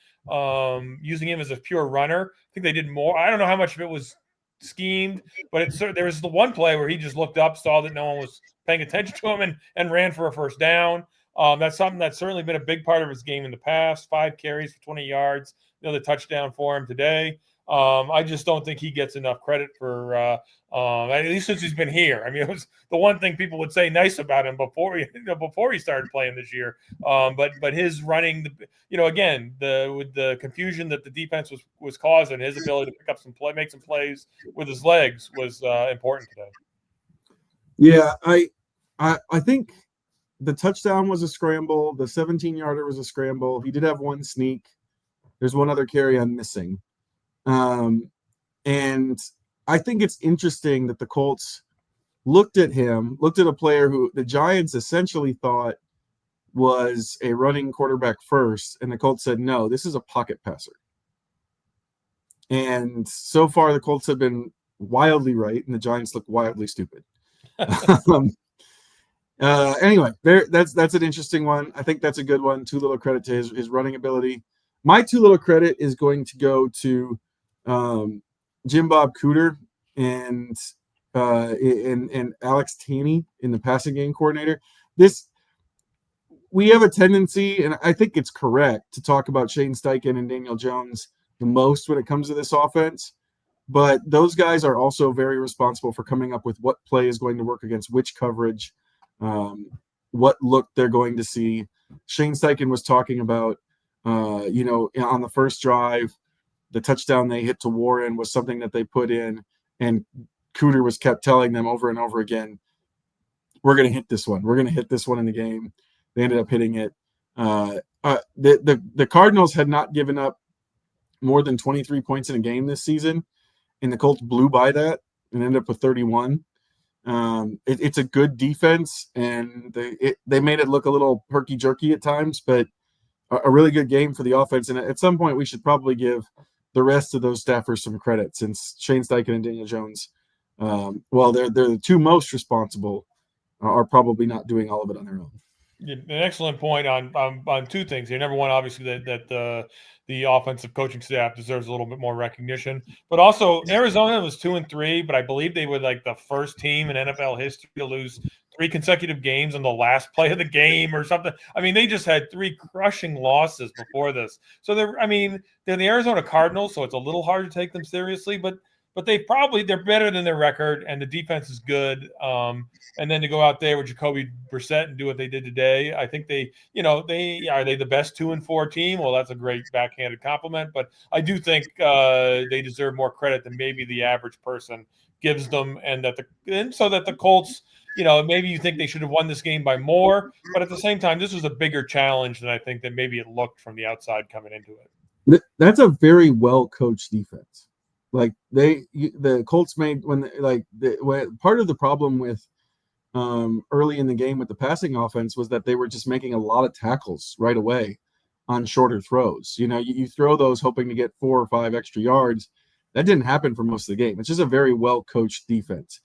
using him as a pure runner. I think they did more. I don't know how much of it was schemed, but there was the one play where he just looked up, saw that no one was paying attention to him, and ran for a first down. That's something that's certainly been a big part of his game in the past. 5 carries for 20 yards, another touchdown for him today. I just don't think he gets enough credit for at least since he's been here. I mean, it was the one thing people would say nice about him before he started playing this year. But his running, again, with the confusion that the defense was causing, his ability to pick up make some plays with his legs was important today. Yeah, I think the touchdown was a scramble. The 17-yarder was a scramble. He did have one sneak. There's one other carry I'm missing. And I think it's interesting that the Colts looked at a player who the Giants essentially thought was a running quarterback first, and the Colts said, no, this is a pocket passer. And so far the Colts have been wildly right, and the Giants look wildly stupid. Anyway, that's an interesting one. I think that's a good one. Too little credit to his running ability. My too little credit is going to go to Jim Bob Cooter and Alex Taney in the passing game coordinator. We have a tendency, and I think it's correct, to talk about Shane Steichen and Daniel Jones the most when it comes to this offense. But those guys are also very responsible for coming up with what play is going to work against which coverage, what look they're going to see. Shane Steichen was talking about, on the first drive, the touchdown they hit to Warren was something that they put in, and Cooter was kept telling them over and over again, we're going to hit this one. We're going to hit this one in the game. They ended up hitting it. The Cardinals had not given up more than 23 points in a game this season, and the Colts blew by that and ended up with 31. It's a good defense, and they made it look a little herky-jerky at times, but a really good game for the offense. And at some point, we should probably give the rest of those staffers some credit, since Shane Steichen and Daniel Jones, well, they're the two most responsible, are probably not doing all of it on their own. Yeah, an excellent point on two things here. Number one, obviously that the offensive coaching staff deserves a little bit more recognition, but also Arizona was 2-3, but I believe they were like the first team in NFL history to lose 3 consecutive games on the last play of the game or something. I mean, they just had 3 crushing losses before this. So they're the Arizona Cardinals, so it's a little hard to take them seriously, but they're better than their record, and the defense is good. And then to go out there with Jacoby Brissett and do what they did today, I think they are they the best 2-4 team? Well, that's a great backhanded compliment, but I do think they deserve more credit than maybe the average person gives them, and so that the Colts, maybe you think they should have won this game by more, but at the same time, this was a bigger challenge than I think that maybe it looked from the outside coming into it. That's a very well coached defense. Like the Colts made part of the problem with early in the game with the passing offense was that they were just making a lot of tackles right away on shorter throws. You throw those hoping to get 4 or 5 extra yards. That didn't happen for most of the game. It's just a very well coached defense.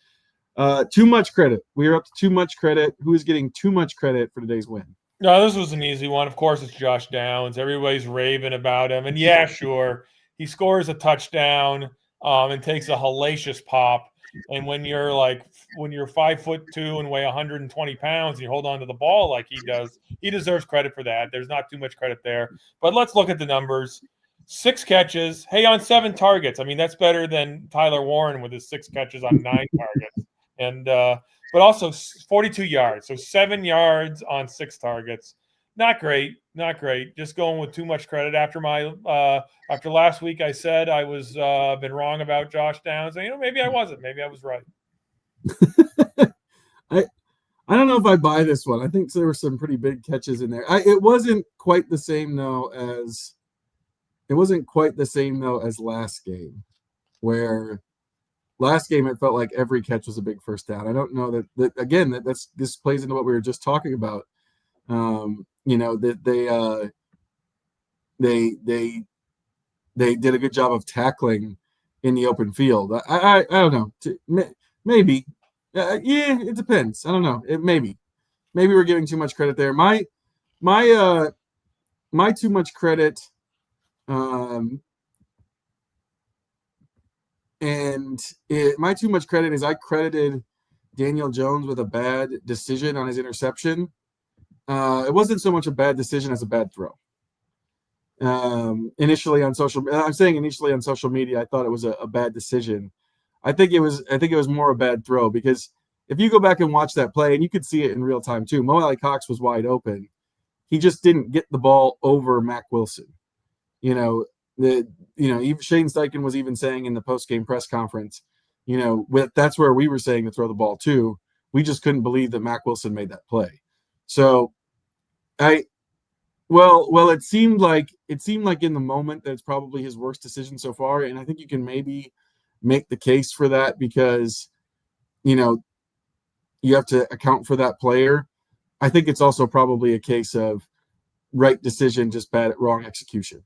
Too much credit. We are up to too much credit. Who is getting too much credit for today's win? No, this was an easy one. Of course, it's Josh Downs. Everybody's raving about him. And yeah, sure, he scores a touchdown and takes a hellacious pop. And when you're 5'2" and weigh 120 pounds, and you hold on to the ball like he does, he deserves credit for that. There's not too much credit there. But let's look at the numbers. 6 catches. Hey, on 7 targets. I mean, that's better than Tyler Warren with his 6 catches on 9 targets. And but also 42 yards. So 7 yards on 6 targets. Not great. Just going with too much credit. After last week, I said I was been wrong about Josh Downs. And, maybe I wasn't. Maybe I was right. I don't know if I buy this one. I think there were some pretty big catches in there. It wasn't quite the same though as last game, where last game it felt like every catch was a big first down. I don't know that again this plays into what we were just talking about. That they did a good job of tackling in the open field. I don't know. Maybe. Yeah, it depends. I don't know. Maybe we're giving too much credit there. My too much credit, my too much credit is I credited Daniel Jones with a bad decision on his interception. It wasn't so much a bad decision as a bad throw. Initially on social media, I thought it was a bad decision. I think it was more a bad throw, because if you go back and watch that play, and you could see it in real time too, Mo Alley Cox was wide open. He just didn't get the ball over Mack Wilson. Even Shane Steichen was even saying in the post-game press conference, that's where we were saying to throw the ball too. We just couldn't believe that Mack Wilson made that play. So it seemed like in the moment that it's probably his worst decision so far, and I think you can maybe make the case for that, because you have to account for that player. I think it's also probably a case of right decision, just wrong execution.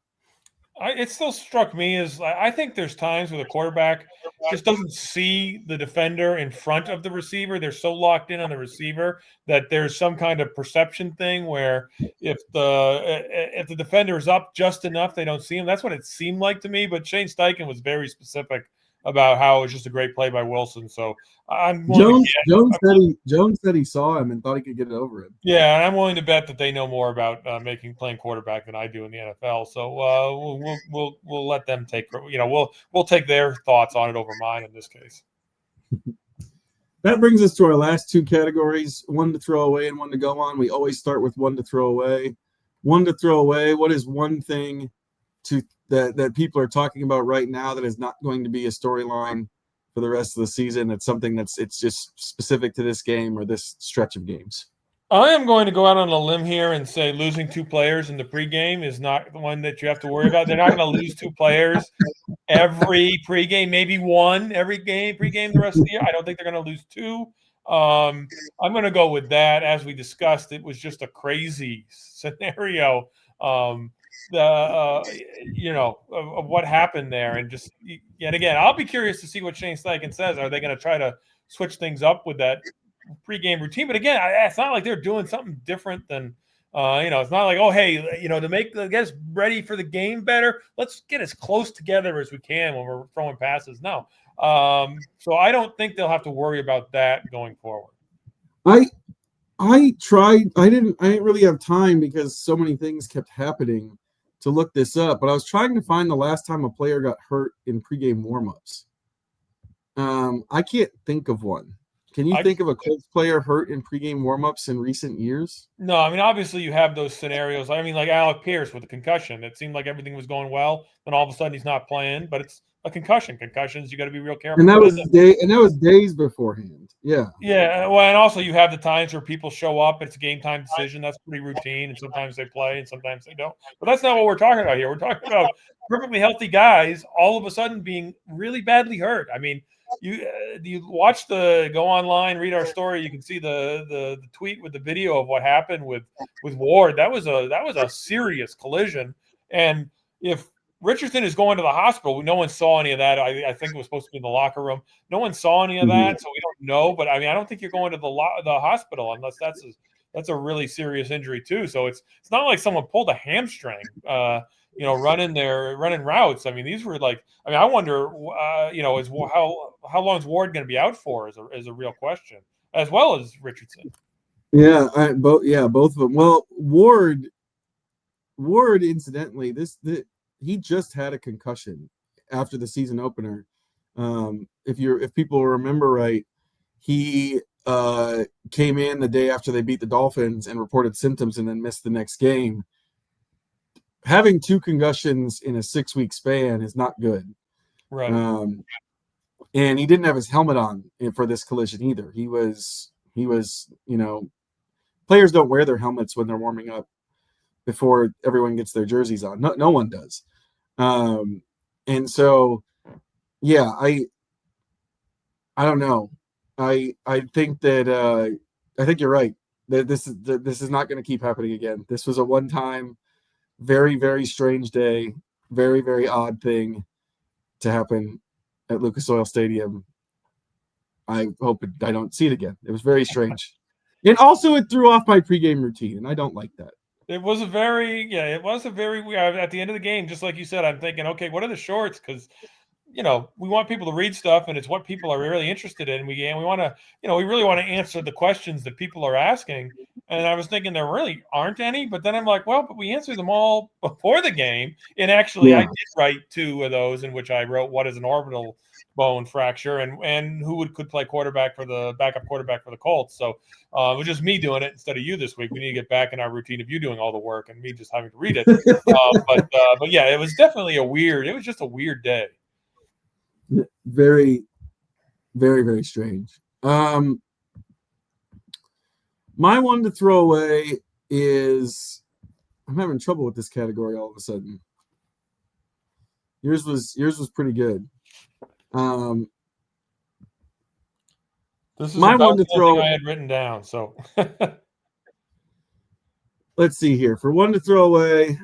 It still struck me as I think there's times where the quarterback just doesn't see the defender in front of the receiver. They're so locked in on the receiver that there's some kind of perception thing where if the defender is up just enough, they don't see him. That's what it seemed like to me. But Shane Steichen was very specific about how it was just a great play by Wilson. So Jones said he saw him and thought he could get it over him. Yeah, and I'm willing to bet that they know more about playing quarterback than I do in the NFL. So we'll let them take we'll take their thoughts on it over mine in this case. That brings us to our last 2 categories: one to throw away and one to go on. We always start with one to throw away. One to throw away. What is one thing that people are talking about right now that is not going to be a storyline for the rest of the season? It's something it's just specific to this game or this stretch of games. I am going to go out on a limb here and say losing 2 players in the pregame is not the one that you have to worry about. They're not going to lose 2 players every pregame, maybe 1 every game pregame the rest of the year. I don't think they're going to lose 2. I'm going to go with that. As we discussed, it was just a crazy scenario of what happened there. And again, I'll be curious to see what Shane Steichen says. Are they going to try to switch things up with that pregame routine? But again, it's not like they're doing something different than, it's not like, oh, hey, to get us ready for the game better, let's get as close together as we can when we're throwing passes. No. So I don't think they'll have to worry about that going forward. I tried. I didn't really have time because so many things kept happening to look this up. But I was trying to find the last time a player got hurt in pregame warmups. I can't think of one. Can you think of a Colts player hurt in pregame warmups in recent years? No, I mean, obviously you have those scenarios. I mean, like Alec Pierce with a concussion. It seemed like everything was going well, then all of a sudden he's not playing. But it's a concussion. Concussions, you got to be real careful. And that was days beforehand. Yeah. Yeah. Well, and also you have the times where people show up. It's a game time decision. That's pretty routine. And sometimes they play and sometimes they don't. But that's not what we're talking about here. We're talking about perfectly healthy guys all of a sudden being really badly hurt. I mean, you watch go online, read our story. You can see the tweet with the video of what happened with Ward. That was a serious collision. And if Richardson is going to the hospital, no one saw any of that. I think it was supposed to be in the locker room. No one saw any of that, so we don't know. But I mean, I don't think you're going to the hospital unless that's a really serious injury too. So it's not like someone pulled a hamstring. Running routes. I mean, these were I wonder, how long is Ward going to be out for is a real question, as well as Richardson. Yeah, both of them. Well, Ward, incidentally, he just had a concussion after the season opener. If people remember right, he came in the day after they beat the Dolphins and reported symptoms and then missed the next game. Having 2 concussions in a 6-week span is not good. Right. And he didn't have his helmet on for this collision either. He was, players don't wear their helmets when they're warming up before everyone gets their jerseys on. No one does. And so, yeah, I don't know. I think that I think you're right. That this is not going to keep happening again. This was a one-time, very, very strange day, very, very odd thing to happen at Lucas Oil Stadium. I hope I don't see it again. It was very strange. And also it threw off my pregame routine, and I don't like that. It was a very at the end of the game, just like you said, I'm thinking, okay, what are the shorts? Because we want people to read stuff, and it's what people are really interested in. We want to, we really want to answer the questions that people are asking. And I was thinking there really aren't any, but then I'm like, well, but we answered them all before the game. And actually, I did write 2 of those in which I wrote what is an orbital bone fracture and who could play quarterback for the backup quarterback for the Colts. So it was just me doing it instead of you this week. We need to get back in our routine of you doing all the work and me just having to read it. But yeah, it was definitely it was just a weird day. Very, very, very strange. My one to throw away is, I'm having trouble with this category all of a sudden. Yours was pretty good. This is my one to throw. I had written down. So let's see here. For one to throw away.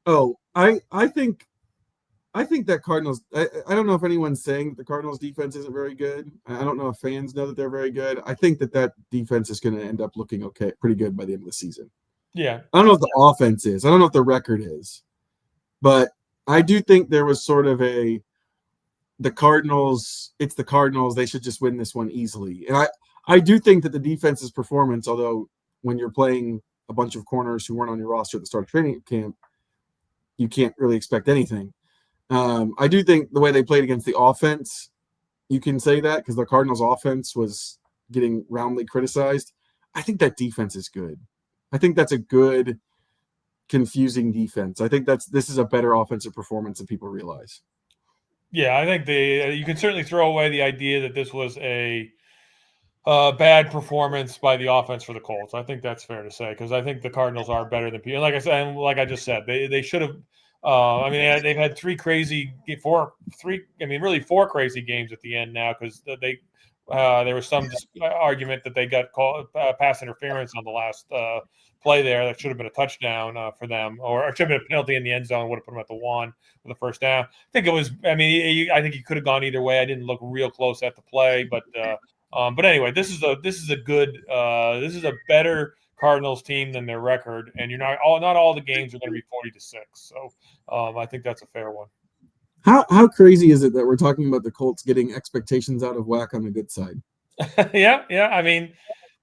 Oh, I think that Cardinals, I don't know if anyone's saying that the Cardinals defense isn't very good. I don't know if fans know that they're very good. I think that defense is going to end up looking pretty good by the end of the season. Yeah. I don't know if the offense is. I don't know if the record is. But I do think there was sort of the Cardinals, it's the Cardinals, they should just win this one easily. And I do think that the defense's performance, although when you're playing a bunch of corners who weren't on your roster at the start of training camp, you can't really expect anything. I do think the way they played against the offense, you can say that because the Cardinals' offense was getting roundly criticized. I think that defense is good. I think that's a good, confusing defense. I think this is a better offensive performance than people realize. Yeah, I think you can certainly throw away the idea that this was a bad performance by the offense for the Colts. I think that's fair to say because I think the Cardinals are better than people. Like I said, and like I just said, they should have. They've had 4 crazy games at the end now because they There was some argument that they got called pass interference on the last play there. That should have been a touchdown for them, or it should have been a penalty in the end zone. Would have put them at the 1 for the first down. I think it was. I mean, I think he could have gone either way. I didn't look real close at the play, but anyway, this is a good. This is a better Cardinals team than their record, and not all the games are going to be 40-6. So I think that's a fair one. How crazy is it that we're talking about the Colts getting expectations out of whack on the good side? Yeah. I mean,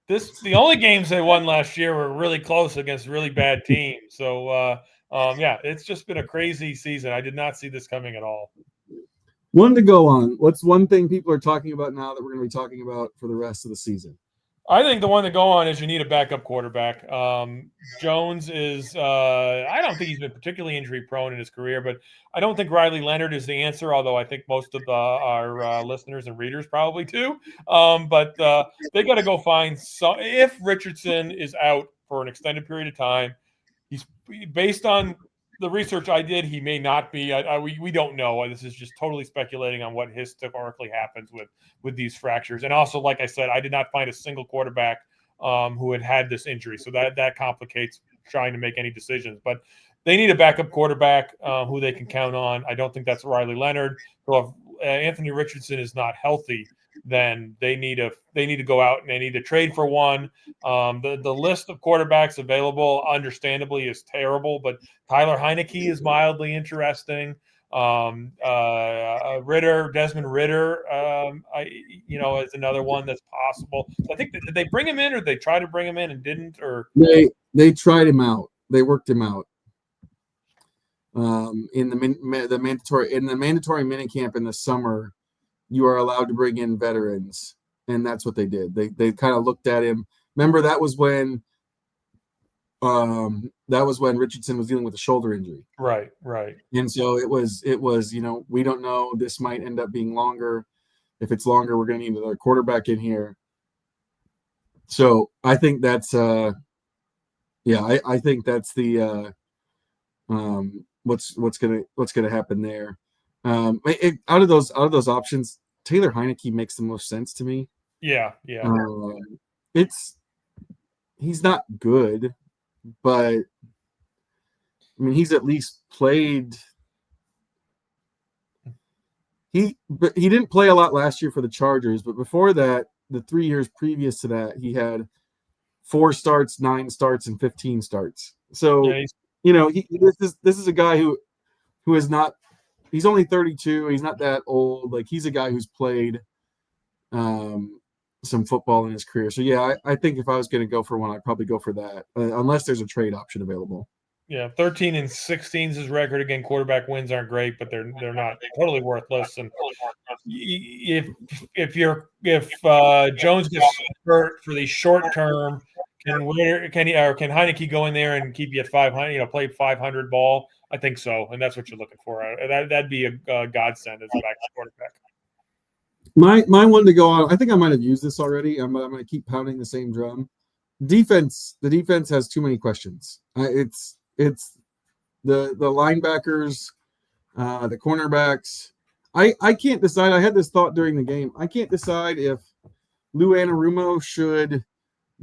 the only games they won last year were really close against really bad teams. So it's just been a crazy season. I did not see this coming at all. One to go on. What's one thing people are talking about now that we're going to be talking about for the rest of the season? I think the one to go on is you need a backup quarterback. Jones is I don't think he's been particularly injury prone in his career, but I don't think Riley Leonard is the answer, although I think most of our listeners and readers probably do. But they got to go find some. If Richardson is out for an extended period of time, he's based on the research I did, he may not be. We don't know. This is just totally speculating on what historically happens with these fractures. And also, like I said, I did not find a single quarterback who had this injury, so that complicates trying to make any decisions. But they need a backup quarterback who they can count on. I don't think that's Riley Leonard. So if Anthony Richardson is not healthy, then they need to go out and they need to trade for one. The list of quarterbacks available, understandably, is terrible, but Tyler Heineke is mildly interesting. Desmond Ritter, is another one that's possible. So I think did they bring him in, or did they try to bring him in and didn't? Or they tried him out. They worked him out. In the mandatory minicamp in the summer, you are allowed to bring in veterans, and that's what they did. They kind of looked at him. Remember, that was when Richardson was dealing with a shoulder injury. Right. And so it was, we don't know. This might end up being longer. If it's longer, we're going to need another quarterback in here. So I think that's, I think that's the what's gonna happen there. Out of those options, Taylor Heineke makes the most sense to me. Yeah. He's not good, but I mean, he's at least played. He didn't play a lot last year for the Chargers, but before that, the 3 years previous to that, he had 4 starts, 9 starts, and 15 starts. So this is a guy who is not. He's only 32. He's not that old. Like, he's a guy who's played some football in his career. So yeah, I think if I was going to go for one, I'd probably go for that, unless there's a trade option available. Yeah, 13-16 is his record. Again, quarterback wins aren't great, but they're not totally worthless. And if Jones gets hurt for the short term, can Heineke go in there and keep you at 500? Play 500 ball. I think so, and that's what you're looking for. That'd be a godsend as a backup quarterback. My one to go on. I think I might have used this already. I'm going to keep pounding the same drum. The defense has too many questions. It's the linebackers, the cornerbacks. I can't decide. I had this thought during the game. I can't decide if Lou Anarumo should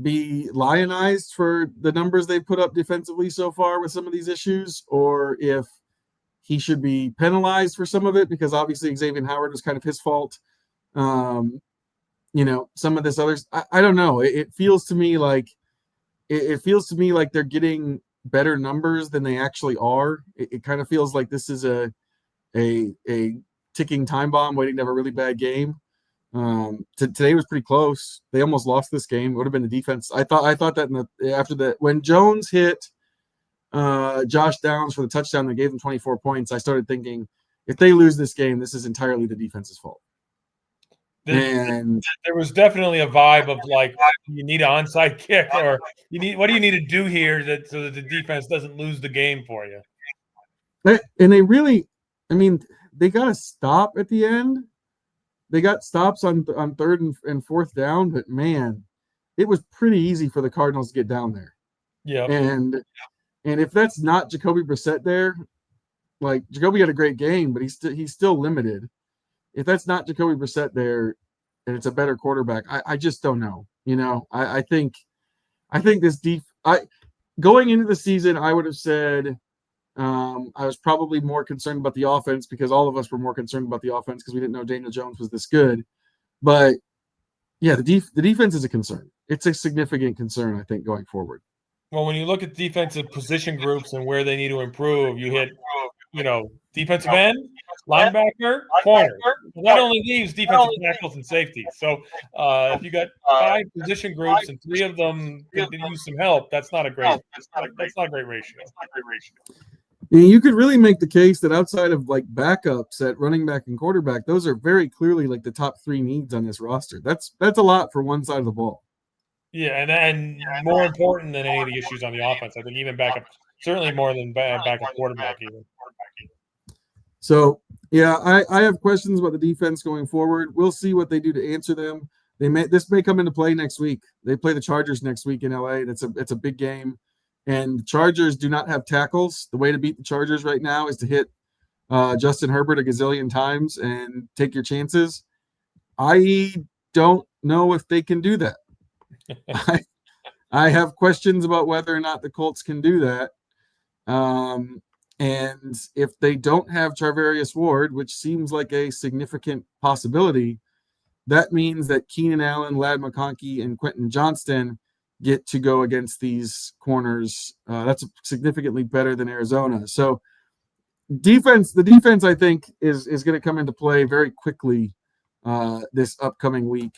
be lionized for the numbers they put up defensively so far with some of these issues, or if he should be penalized for some of it, because obviously Xavier Howard was kind of his fault. Some of this others, I don't know. It feels to me like they're getting better numbers than they actually are. It kind of feels like this is a ticking time bomb waiting to have a really bad game. Today was pretty close. They almost lost this game. It would have been the defense. I thought that when Jones hit Josh Downs for the touchdown that gave them 24 points, I started thinking, if they lose this game, this is entirely the defense's fault. And there was definitely a vibe of like, you need an onside kick, or what do you need to do here so that the defense doesn't lose the game for you? And they really, they got a stop at the end. They got stops on third and fourth down, but man, it was pretty easy for the Cardinals to get down there. Yeah. And if that's not Jacoby Brissett there, like, Jacoby had a great game, but he's still limited. If that's not Jacoby Brissett there, and it's a better quarterback. I just don't know. I think this going into the season, I would have said I was probably more concerned about the offense because all of us were more concerned about the offense because we didn't know Daniel Jones was this good. But yeah, the defense is a concern. It's a significant concern, I think, going forward. Well, when you look at defensive position groups and where they need to improve, you hit, defensive end, linebacker, corner. Well, that only leaves defensive tackles and safeties. So if you got 5 position groups and 3 of them could use some help, that's not a great ratio. You could really make the case that outside of like backups at running back and quarterback, those are very clearly like the top 3 needs on this roster. That's a lot for one side of the ball. Yeah, and more important than any of the issues on the offense, I think even backup, certainly more than backup quarterback even. So, yeah, I have questions about the defense going forward. We'll see what they do to answer them. This may come into play next week. They play the Chargers next week in LA. It's a big game. And the Chargers do not have tackles. The way to beat the Chargers right now is to hit Justin Herbert a gazillion times and take your chances. I don't know if they can do that. I have questions about whether or not the Colts can do that. And if they don't have Charvarius Ward, which seems like a significant possibility, that means that Keenan Allen, Ladd McConkey, and Quentin Johnston get to go against these corners. That's significantly better than Arizona. So the defense, I think, is going to come into play very quickly this upcoming week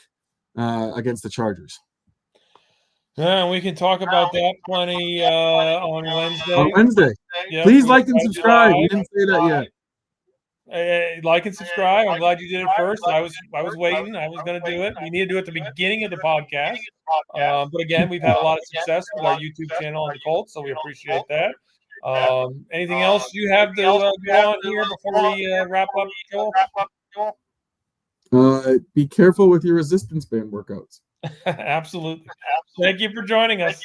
against the Chargers. Yeah, we can talk about that plenty on Wednesday. On Wednesday. Yep. Please like and subscribe. We didn't say that yet. Like and subscribe. I'm glad you did it first. I was waiting. I was going to do it. We need to do it at the beginning of the podcast. But again, we've had a lot of success with our YouTube channel on the Colts, so we appreciate that. Anything else you have to go on here before we wrap up, Joel? Be careful with your resistance band workouts. Absolutely. Thank you for joining us.